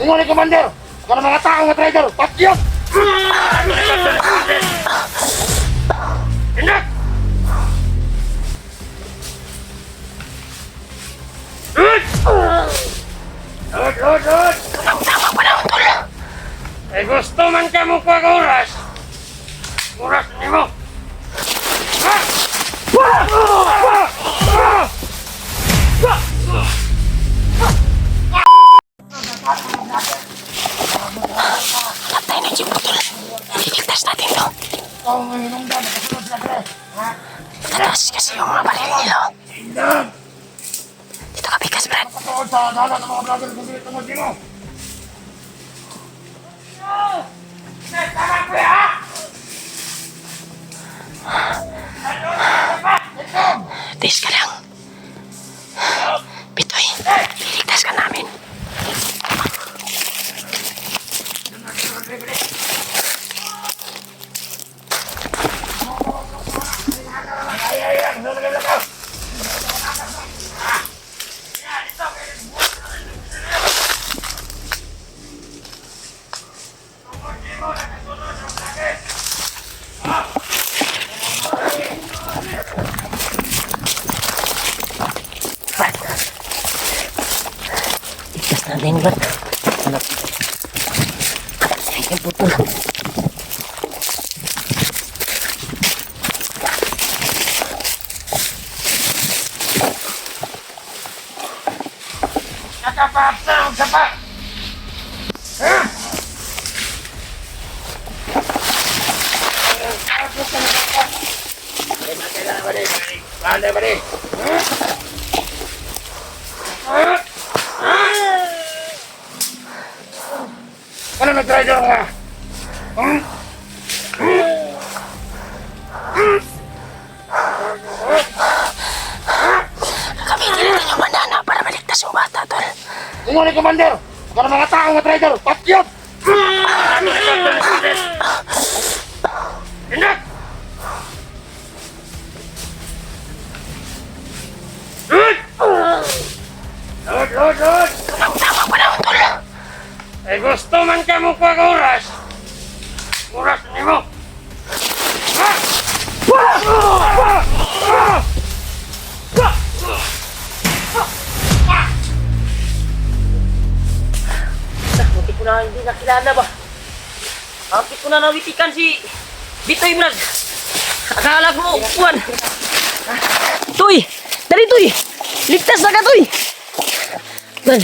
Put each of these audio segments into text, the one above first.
Ingon ni Commander, karena mga tao nga trader, pakyot! Ingat! Lod! Tamang panahon, tol. Eh gusto man ka mo pag oras. Oras ni mo. Patay na yung putol. Iligtas natin to. Matatas kasi yung mga baril nila. Dito ka bigas, Brad. Tis ka lang. Bitoy, iligtas ka namin. Brad. Iligtas natin, Brad. Ay, putol. Nakapapsang ka pa! Mana ba ni? Ano nag-rider ka? Gamitin natin yung bandana para maligtas yung bata, tol. Ingon ni Commander, karena mga tao nga trader, pakyot! Ingat! Lod! Tamang panahon, tol. Eh gusto man ka mo pag oras. Oras ni mo. Muntik ko na hindi nakilala ba? Hapit ko na nawitikan si Bitoy, Brad. Akala ko, Juan. Tuy! Dali, Tuy! Ligtas na ka, Tuy! Brad,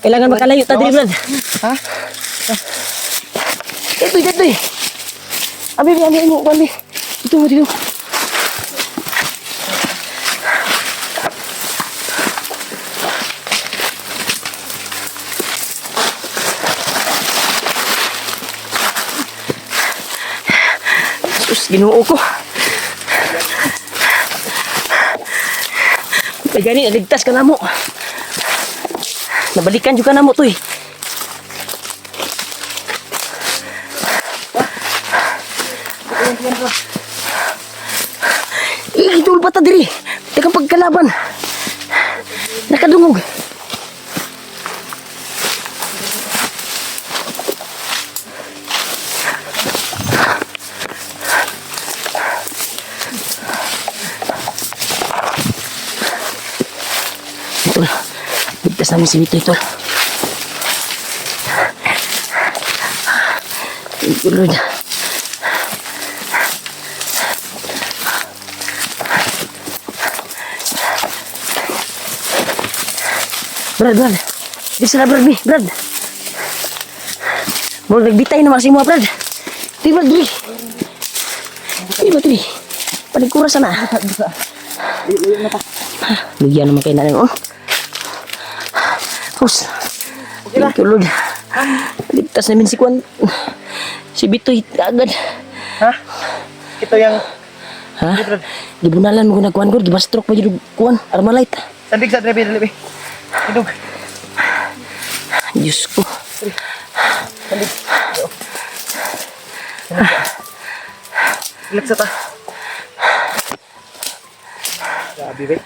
kailangan makalayo ta diri, Brad. Ha? Tuy! Abi mo, Juan. Dito. Sus, Ginoo ko. Kaya gani, naligtas ka na mo. Nabalikan juga na mo, Tuy. Idol ba ta diri? Teka pagkalaban. Nakadungog. Tol, ligtas namin si Bitoy, Tol. Thank you, Lord. Brad. Di sila, Brad. Bro, nagbitay naman si mga, Brad. Di, Brad, Dri. Di ba, Dri? Paligkura sana. Lugyan naman kayo na rin, oh. Pus. Thank you, Lord. Ligtas namin si Kwan. Si Bitoy agad. Ha? Ito yung... Ha? Gibunalan mo ko na Kwan, God. Gibastrok pa yung Kwan. Armalite. Sandig sa dali. Idog. Diyos ko. Sandig. Relax ta. Grabe, be.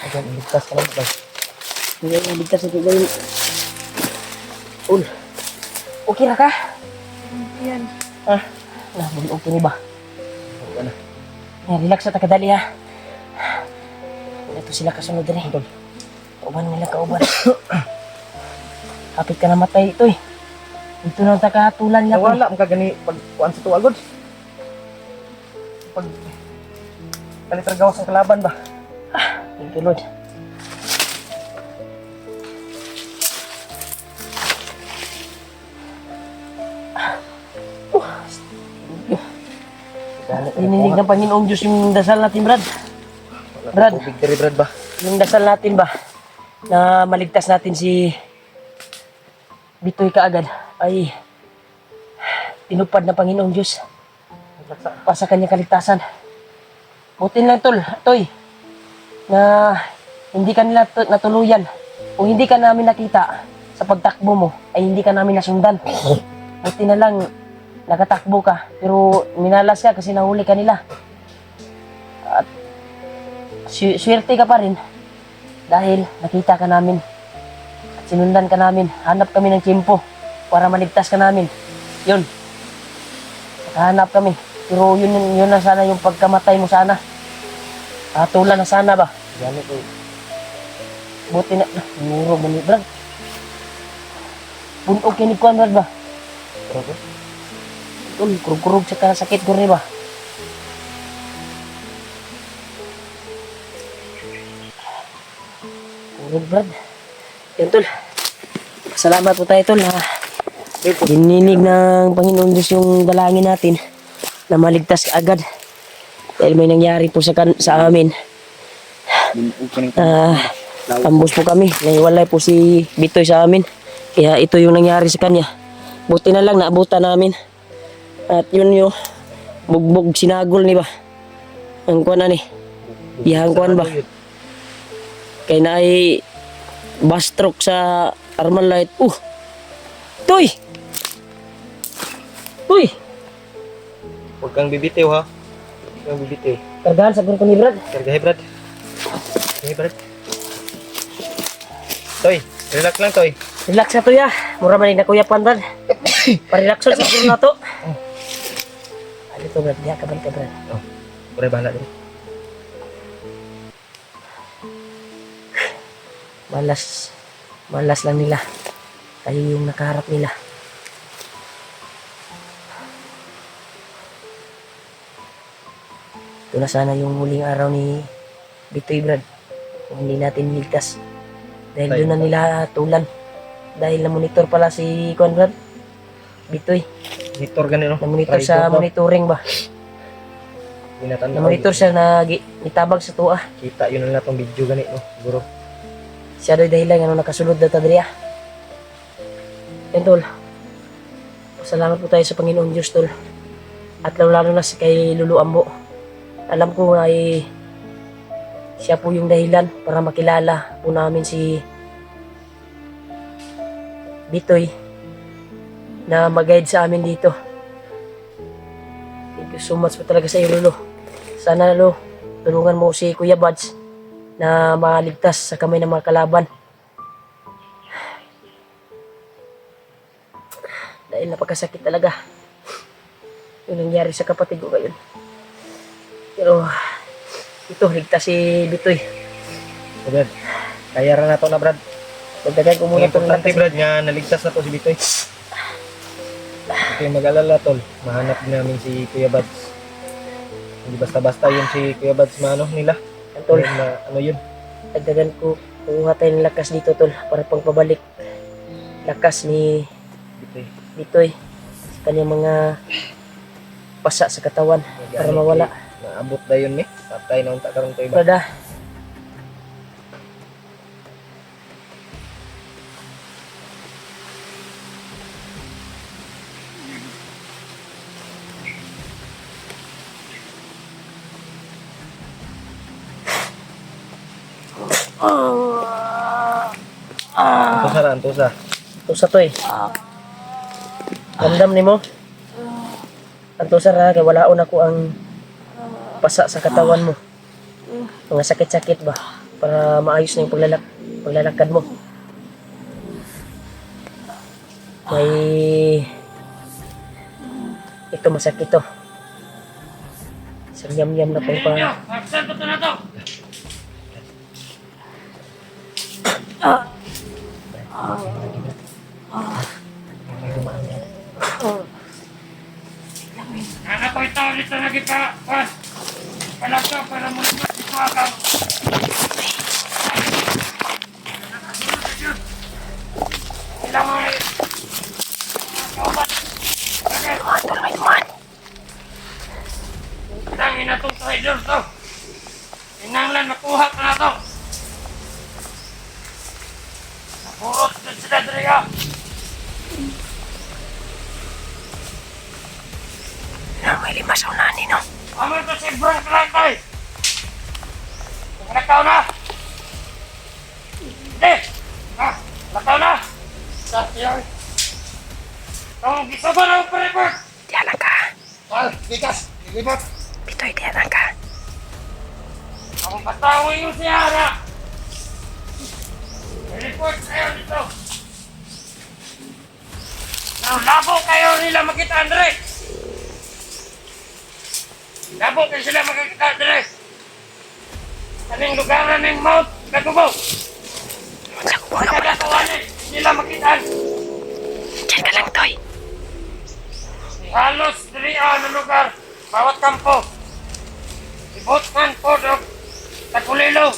Ayan, iligtas ka lang, ba? Hindi na ligtas ito ngayon. Ul. Okay na ka? Yan. Ah, okay ni ba? Okay na. Yan, relax sa takadali ha. Ito sila kasunod rin. Kauban nila kauban. Kapit ka na matay ito eh. Ito na takatulan niya ko. Nawala mo ka gani pag kuan sa tuwa god. Pag kalitragawas ang kalaban ba? Thank you Lord. Ininig ng Panginoong Diyos yung dasal natin, Brad. Brad. Tubig diri Brad ba? Yung dasal natin ba, na maligtas natin si Bitoy kaagad, ay tinupad ng Panginoong Diyos para sa kanyang kaligtasan. Butin lang Toy, na hindi ka nila natuluyan o hindi ka namin nakita sa pagtakbo mo, ay hindi ka namin nasundan. Buti na lang nakatakbo ka, pero minalas ka kasi nahuli ka nila. At swerte ka pa rin dahil nakita ka namin at sinundan ka namin. Hanap kami ng tiyempo para maligtas ka namin. Yun, nakahanap kami, pero yun na sana yung pagkamatay mo sana. Tulan na sana ba? Gani ko. Buti na, muro mo ni Brad. Bunog yan ni Kuan Brad ba? Pero Kurug-kurug sa sakit ko rin ba? Kurug Brad. Yan tol. Salamat po tayo tol ha. Dininig ng Panginoon Diyos yung dalangin natin na maligtas agad. Dahil may nangyari po sa amin. Ambos po kami. Naiwalay po si Bitoy sa amin. Kaya ito yung nangyari sa kanya. Buti na lang naabutan namin. At yun yung bugbog sinagol ni ba? Ang kuwan ni. Biyahang kuwan ba? Kaya na ay bastroke sa Armalite. Toy! Toy! huwag kang bibitiw ha. Huwag kang bibitiw. Kargahan sa ko ni Brad. Kargahe Brad. Kargahe Brad. Toy, relax lang Toy. Relax na to ya. Mura manig na kuya pan Brad. Parelaxon sa siguro na to. Ano to Brad? Diya ka balik ka Brad. Pare bahala din. Malas lang nila. Tayo yung nakaharap nila. Ito na sana yung huling araw ni Bitoy Brad. Kung hindi natin niligtas. Dahil doon na nila tulan. Dahil na-monitor pala si Conrad. Bitoy. Monitor gani no. Na-monitor sa monitoring ba? Na-monitor siya na nitabag sa tuwa. Kita yun na tong video gani no. Siguro. Siya do'y dahilan nga nakasulod na tadriya. Yan tol. Salamat po tayo sa Panginoon Diyos tol. At lalo na kay Lulu Ambo. Alam ko ay siya po yung dahilan para makilala po namin si Bitoy na mag-guide sa amin dito. Thank you so much po talaga sa iyo Lulu. Sana Lulu, tulungan mo si Kuya Buds na maligtas sa kamay ng mga kalaban. Dahil napakasakit talaga yung nangyari sa kapatid ko ngayon. Pero ito, ligtas si Bitoy. So, Brad, kaya rin na to na Brad. Pagdagan ko muna itong Importante Brad nga naligtas na to si Bitoy. Okay, mag-alala tol. Mahanap namin si Kuya Buds. Hindi basta-basta yun si Kuya Buds maano nila. Tol, Na, ano yun? dagdagan ko, kuha tayo ng lakas dito tol para pagpabalik lakas ni Bitoy. Bitoy sa kanyang mga pasa sa katawan para mawala. Naabot na yun eh. Patay na unta karong to iba. Brada, Antusa ra, antusa. ito sa to eh. Ramdam ni mo? Anto sa ra, kay walaon ako ang pasa sa katawan mo. Mga sakit-sakit ba? Para maayos na yung paglalakad mo. Ito masakit to. Isang yam-yam na pang Inyo, aksan ko na to. Ano ko ito dito nagkikapas? Palagto para mo naman ito agaw. Sila mo ay... Tol, may dumaan. Tangin na itong trader to. Inanglan, makuha ka na to. Napurot din sila diriya. May 5 sa unahan no? Amoy ko si Frank Rantay. Nakaw na. Hindi. Nakaw na. Sa tiyan. Ang gisa ba na pa-report? Diyan ka. Bigas. Ilibot. Bitoy, diyan ka. Ang patawin yung si Ara. I-report kayo dito. Labo kayo nila makita, Andre. Labo kayo sila makita, Andre. Kaning lugaran ng Mount Kagubo. Magkakatawanin nila makita. Diyan ka lang, Toy. Halos diriya na lugar. Bawat kampo. Ibotman po dog. Tagulilo.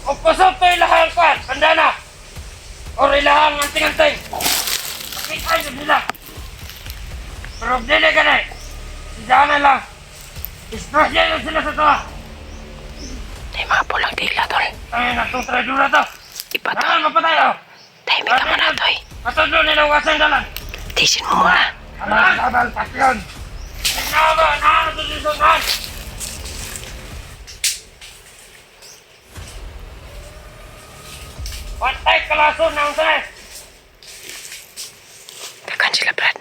O pasok to ilahang kan. Bandana. O ilahang anting-anting. Makita nyo nila. Pero dili ka na eh. Sidahan lang. Ispress nyo sila sa toa. May mga pulang dila, Tol. Ay, natong traidura to. Iba, Tol. Saan mapatayo? Tay, may tama na, Toy. Matudlo nila wasang dalan. Tisin mo muna. Alam, sabal, kapyon. Tignan ba? Naano to dito saan? Pantay kalason ng tres. Takan sila, Brad.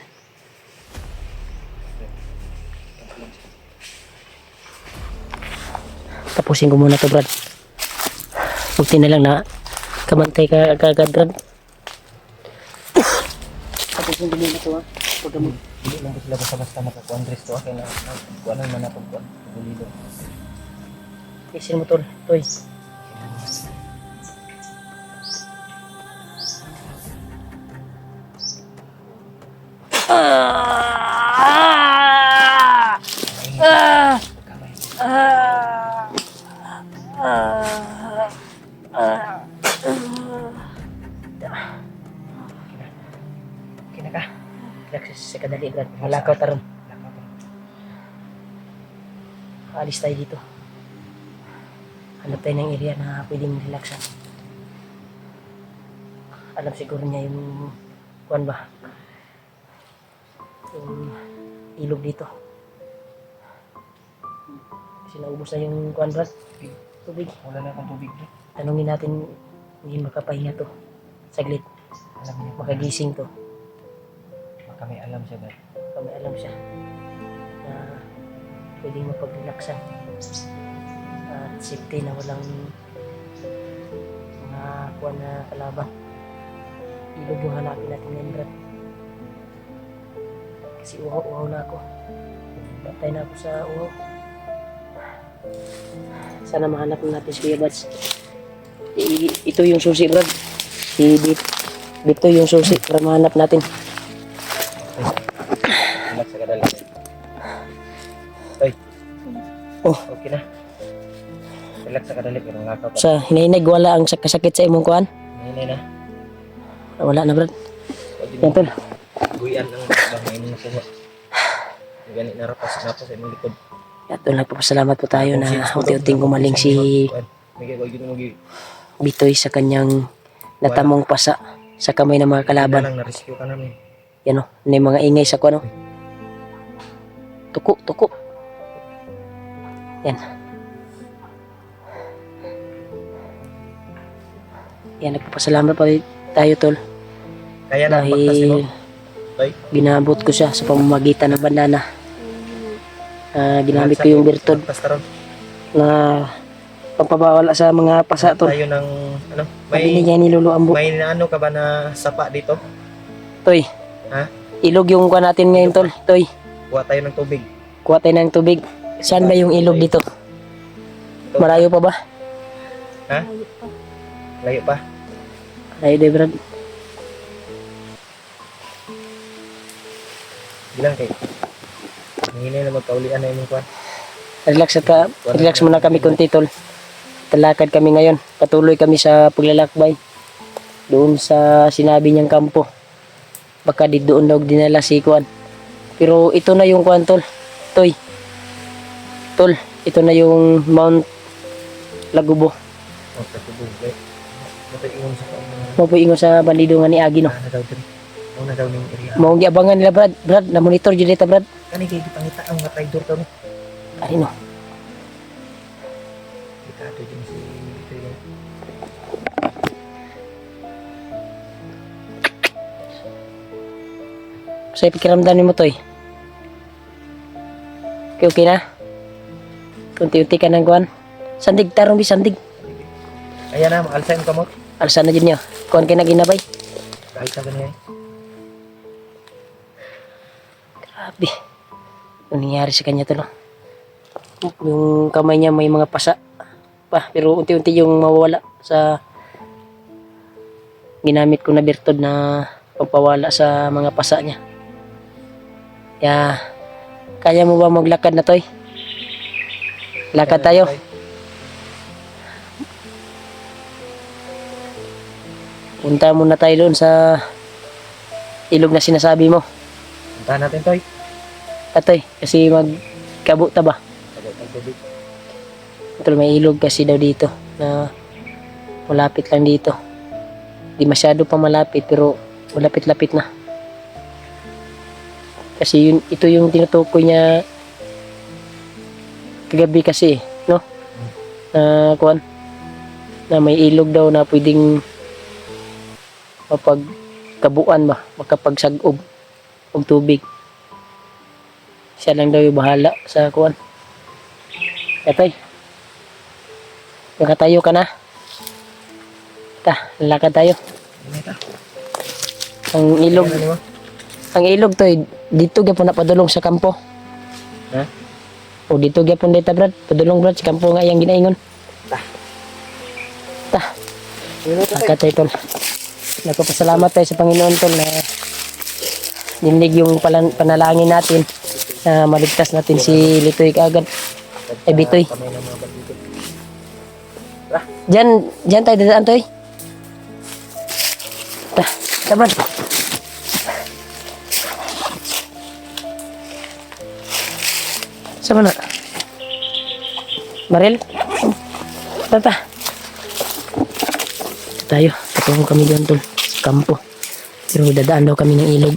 Tapusin ko muna to, Brad. Bukti na lang na kamantay ka agad, Brad. Tapusin ko muna to, ha. Huwag ka mo. Hindi lang ko sila basta-basta makakuha dress to. Okay na. Kuha lang man ako kuha. Pagulilo. Isin mo, Tol. Toy. Okay na ka. Relax sa kadali, Brad. Malakaw taron. Alis tayo dito. Hanap tayo ng area na pwedeng relaxan. Alam siguro niya yung kuwan ba? Yung ilog dito. Kasi naubos na yung kuwan, Brad. Tubig. Wala na akong tubig. Tanungin natin, hindi makapahinga to. Saglit. Alam niya. Makagising to. Baka may alam siya ba? Kami alam siya na pwedeng mapag-relaxan at safety na walang mga kuwan na kalaban. Ilog yung hanapin natin ngayon, Brad. Kasi uhaw-uhaw na ako. Batay na ako sa uhaw. Sana mahanap natin si Kuya Bads. Ito yung susi, Brad. Dito yung susi para mahanap natin. Relax sa kadali. Ay. Oh. Okay na. Relax sa kadali. Pero ngakaw pa. Sa hinahinag, wala ang kasakit sa imong kuwan? Hinay na. Wala na, Brad. Pwede Yan, mo. Tol. Guyan ang bahay mo nakuha. Ganit na rapas na po sa imong likod. At doon nagpapasalamat po tayo na unti-unting gumaling si May gagawin gino mo gi. Bitoy sa kanyang natamong pasa sa kamay ng mga kalaban. Lang na-rescue ka namin. Yan o, may mga ingay sa kuwan o. Tuko, tuko. Yan. Yan, nagpapasalamat pa tayo, Tol. Kaya na ang pagtas mo. Dahil Tay. ginabot ko siya sa pamamagitan ng bandana. Ginamit ko yung birtod Pagtas taron. na Pagpabawala sa mga pasa tol. Tayo ng ano? Binigyan ni Lolo Ambo. May ano ka ba na sapa dito? Toy. Ha? Ilog yung kuha natin ngayon tol. Toy. Kuha tayo ng tubig. Kuha tayo ng tubig. Saan ba yung ilog dito? Ito. Marayo pa ba? Ha? Layo pa. Marayo din Brad. Bilang kay. Hinay na magkaulian na yung kuha. Relax muna kami kunti tol. Talakad kami ngayon. Patuloy kami sa paglalakbay. Doon sa sinabi niyang kampo. Baka di doon daw dinala si Kuan. Pero ito na yung Kuan tol. Toy. Tol, ito na yung Mount Lagubo. O, sa tubig. Matay ingon sa kanya. Mapuingon sa bandidungan ni Agi no. Na daw din. Una daw ning area. Mao giabangan nila Brad. Brad, na monitor jud dito Brad. Kani kay gipangita ang mga traitor to. Ay no. Ito din si Ito. Sa pakiramdam nimo Toy. Okay na? Unti-unti ka nang Kuan. Sandig tarong bi sandig. Ayan na, maalsa yung kamot. Alsa na jud niyo. Kuan kay naginabay. Kahit sa ganyan. Grabe. Ano nangyari sa kanya to no? Yung kamay niya may mga pasa pa, pero unti-unti yung mawawala sa ginamit ko na bertod na pagpawala sa mga pasa niya. Kaya mo ba maglakad na Toy? Lakad tayo. Punta muna tayo doon sa ilog na sinasabi mo. Puntahan natin, Toy. Katoy, kasi magkabuta ba? Tagot ang tubig. Ito may ilog kasi daw dito na malapit lang dito. Di masyado pa malapit pero malapit-lapit na. Kasi ito yung tinutukoy niya kagabi kasi, no? Kuan na may ilog daw na pwedeng mapagkabuan ba, makapagsagob og tubig. Siya lang daw yung bahala sa kuan. Katoy. Nakatayo ka na. Lalakad tayo. Ang ilog. Ang ilog to, dito gyapon na padulong sa kampo. Ha? O dito gyapon dito Brad, padulong Brad sa kampo nga iyang ginaingon. Nakatay tol. Nagpapasalamat tayo sa Panginoon tol na dinig yung panalangin natin na maligtas natin si Litoy kaagad. Ay Bitoy. Kamay ng mga bandito. Diyan tayo dadaan Toy. Brad. Sama na. Baril. Tata. Tayo. Patungo kami doon tol. Sa kampo. Pero dadaan daw kami ng ilog.